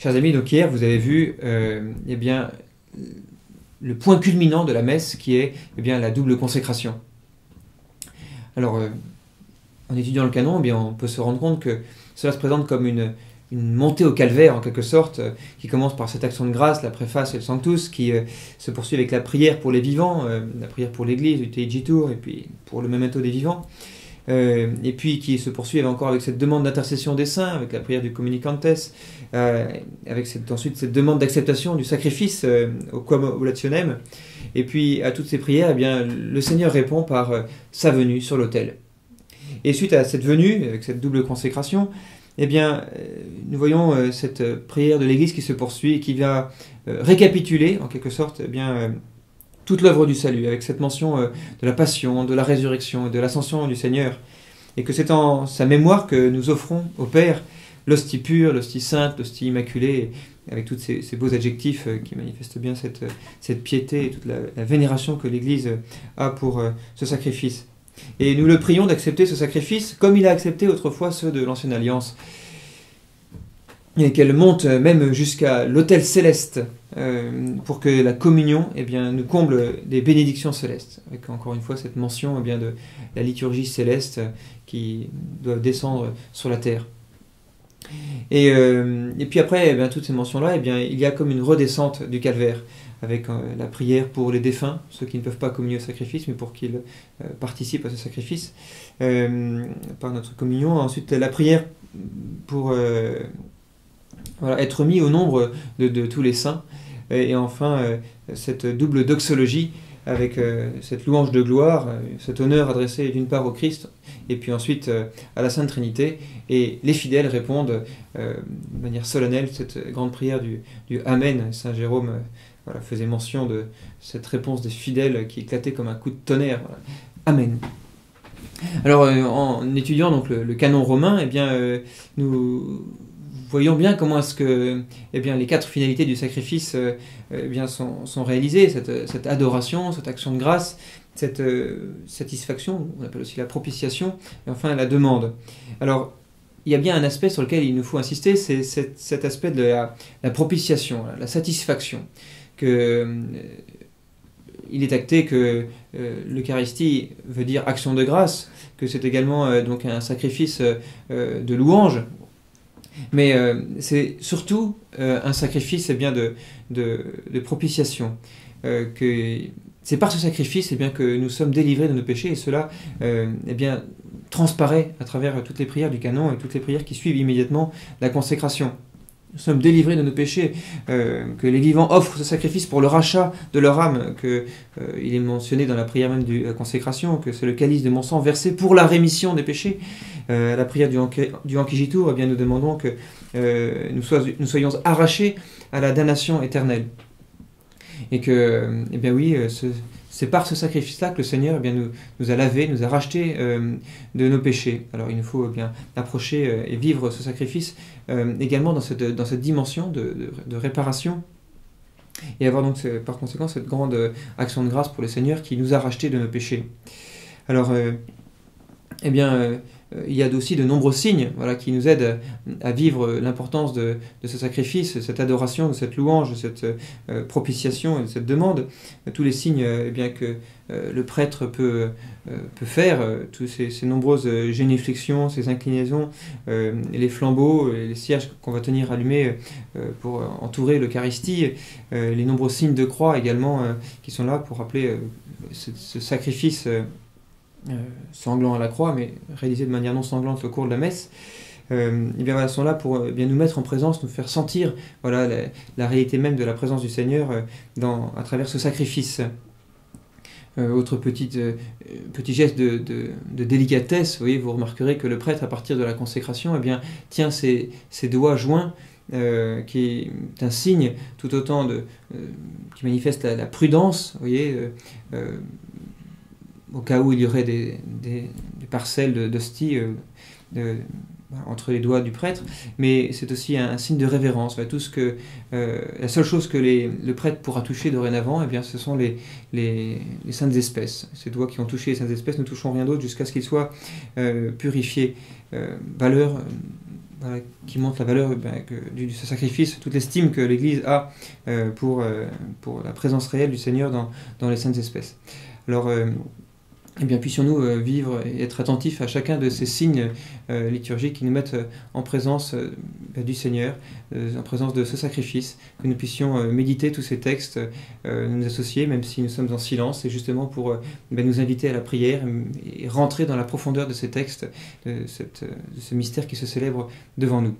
Chers amis, donc hier vous avez vu eh bien, le point culminant de la messe qui est eh bien, la double consécration. Alors, en étudiant le canon, eh bien, on peut se rendre compte que cela se présente comme une montée au calvaire en quelque sorte, qui commence par cette action de grâce, la préface et le Sanctus, qui se poursuit avec la prière pour les vivants, la prière pour l'Église, du Teijitur, et puis pour le memento des vivants. Et puis qui se poursuit encore avec cette demande d'intercession des saints, avec la prière du Communicantes, avec ensuite cette demande d'acceptation du sacrifice au Quam Oblationem. Et puis à toutes ces prières, eh bien, le Seigneur répond par sa venue sur l'autel. Et suite à cette venue, avec cette double consécration, eh bien, nous voyons cette prière de l'Église qui se poursuit et qui va récapituler en quelque sorte eh bien, toute l'œuvre du salut, avec cette mention de la passion, de la résurrection, de l'ascension du Seigneur, et que c'est en sa mémoire que nous offrons au Père l'hostie pure, l'hostie sainte, l'hostie immaculée, avec tous ces beaux adjectifs qui manifestent bien cette piété et toute la vénération que l'Église a pour ce sacrifice. Et nous le prions d'accepter ce sacrifice comme il a accepté autrefois ceux de l'Ancienne Alliance, et qu'elle monte même jusqu'à l'autel céleste pour que la communion eh bien, nous comble des bénédictions célestes, avec encore une fois cette mention eh bien, de la liturgie céleste qui doit descendre sur la terre. Et puis après, eh bien, toutes ces mentions-là, eh bien, il y a comme une redescente du calvaire, avec la prière pour les défunts, ceux qui ne peuvent pas communier au sacrifice, mais pour qu'ils participent à ce sacrifice par notre communion. Ensuite, la prière pour voilà, être mis au nombre de tous les saints. Et enfin, cette double doxologie avec cette louange de gloire, cet honneur adressé d'une part au Christ, et puis ensuite à la Sainte Trinité. Et les fidèles répondent de manière solennelle cette grande prière du Amen. Saint Jérôme voilà, faisait mention de cette réponse des fidèles qui éclatait comme un coup de tonnerre. Voilà. Amen. Alors, en étudiant donc, le canon romain, eh bien, nous voyons bien comment est-ce que eh bien, les 4 finalités du sacrifice eh bien, sont réalisées, cette adoration, cette action de grâce, cette satisfaction, on appelle aussi la propitiation, et enfin la demande. Alors, il y a bien un aspect sur lequel il nous faut insister, c'est cet aspect de la propitiation, la satisfaction. Il est acté que l'Eucharistie veut dire action de grâce, que c'est également donc un sacrifice de louange, mais c'est surtout un sacrifice eh bien, de propitiation. C'est par ce sacrifice eh bien, que nous sommes délivrés de nos péchés, et cela eh bien, transparaît à travers toutes les prières du canon et toutes les prières qui suivent immédiatement la consécration. Nous sommes délivrés de nos péchés, que les vivants offrent ce sacrifice pour le rachat de leur âme, qu'il est mentionné dans la prière même de la consécration, que c'est le calice de mon sang versé pour la rémission des péchés. La prière du Ankhijitur, eh bien, nous demandons que nous soyons arrachés à la damnation éternelle. Et que, eh bien oui, c'est par ce sacrifice-là que le Seigneur eh bien, nous a lavés, nous a rachetés de nos péchés. Alors il nous faut eh bien, approcher et vivre ce sacrifice également dans cette dimension de réparation, et avoir donc par conséquent cette grande action de grâce pour le Seigneur qui nous a rachetés de nos péchés. Alors, eh bien, il y a aussi de nombreux signes voilà, qui nous aident à vivre l'importance de ce sacrifice, cette adoration, de cette louange, de cette propitiation et de cette demande. Tous les signes eh bien, que le prêtre peut faire, tous ces nombreuses génuflexions, ces inclinaisons, les flambeaux, les cierges qu'on va tenir allumés pour entourer l'Eucharistie, les nombreux signes de croix également qui sont là pour rappeler ce sacrifice sanglant à la croix, mais réalisé de manière non sanglante au cours de la messe, et bien voilà, sont là pour bien nous mettre en présence, nous faire sentir voilà, la réalité même de la présence du Seigneur à travers ce sacrifice. Autre petit geste de délicatesse, vous voyez, vous remarquerez que le prêtre, à partir de la consécration, eh bien, tient ses doigts joints, qui est un signe tout autant qui manifeste la prudence, vous voyez, au cas où il y aurait des parcelles d'hostie entre les doigts du prêtre, mais c'est aussi un signe de révérence. Tout ce que, la seule chose que le prêtre pourra toucher dorénavant, eh bien, ce sont les saintes espèces. Ces doigts qui ont touché les saintes espèces ne toucheront rien d'autre jusqu'à ce qu'ils soient purifiés. Valeur voilà, qui montre la valeur de ce sacrifice, toute l'estime que l'Église a pour la présence réelle du Seigneur dans les saintes espèces. Alors, eh bien, puissions-nous vivre et être attentifs à chacun de ces signes liturgiques qui nous mettent en présence du Seigneur, en présence de ce sacrifice, que nous puissions méditer tous ces textes, nous associer, même si nous sommes en silence, et justement pour nous inviter à la prière et rentrer dans la profondeur de ces textes, de ce mystère qui se célèbre devant nous.